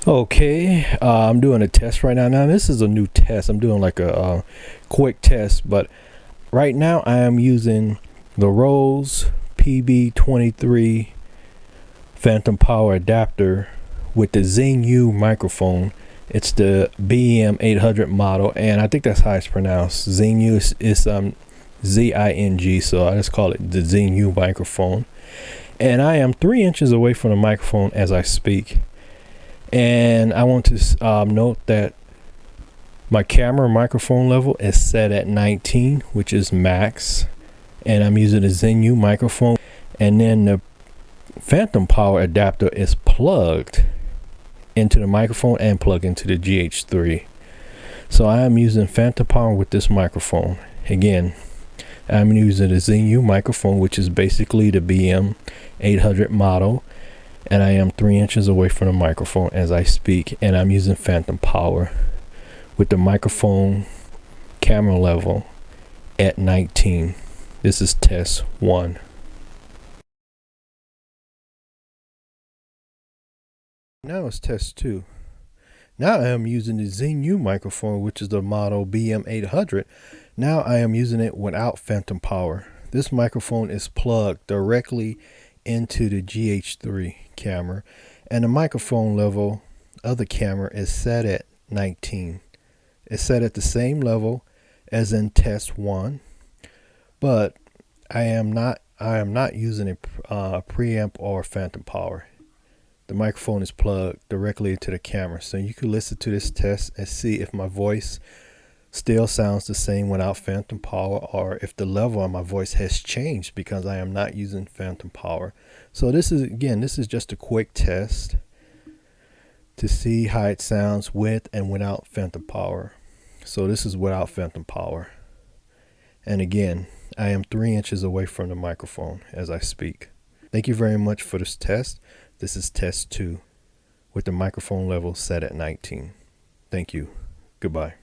Okay, I'm doing a test right now. Now, this is a new test. I'm doing like a quick test, but right now I am using the Rose PB23 Phantom Power Adapter with the Zingyou microphone. It's the BM800 model, and I think that's how it's pronounced. Zingyou is Zing, so I just call it the Zingyou microphone. And I am 3 inches away from the microphone as I speak. And I want to note that my camera microphone level is set at 19, which is max. And I'm using a Zingyou microphone. And then the Phantom Power adapter is plugged into the microphone and plugged into the GH3. So I am using Phantom Power with this microphone. Again, I'm using a Zingyou microphone, which is basically the BM800 model. And I am 3 inches away from the microphone as I speak, and I'm using Phantom Power with the microphone camera level at 19. This is test 1. Now it's test 2. Now I am using the Zingyou microphone, which is the model BM800. Now I am using it without Phantom Power. This microphone is plugged directly into the GH3 camera, and the microphone level of the camera is set at 19. It's set at the same level as in test 1, but I am not using a preamp or Phantom Power. The microphone is plugged directly into the camera, so you can listen to this test and see if my voice still sounds the same without Phantom Power, or if the level of my voice has changed because I am not using Phantom Power. So this is just a quick test to see how it sounds with and without Phantom Power. So this is without Phantom Power. And again, I am 3 inches away from the microphone as I speak. Thank you very much for this test. This is test 2 with the microphone level set at 19. Thank you. Goodbye.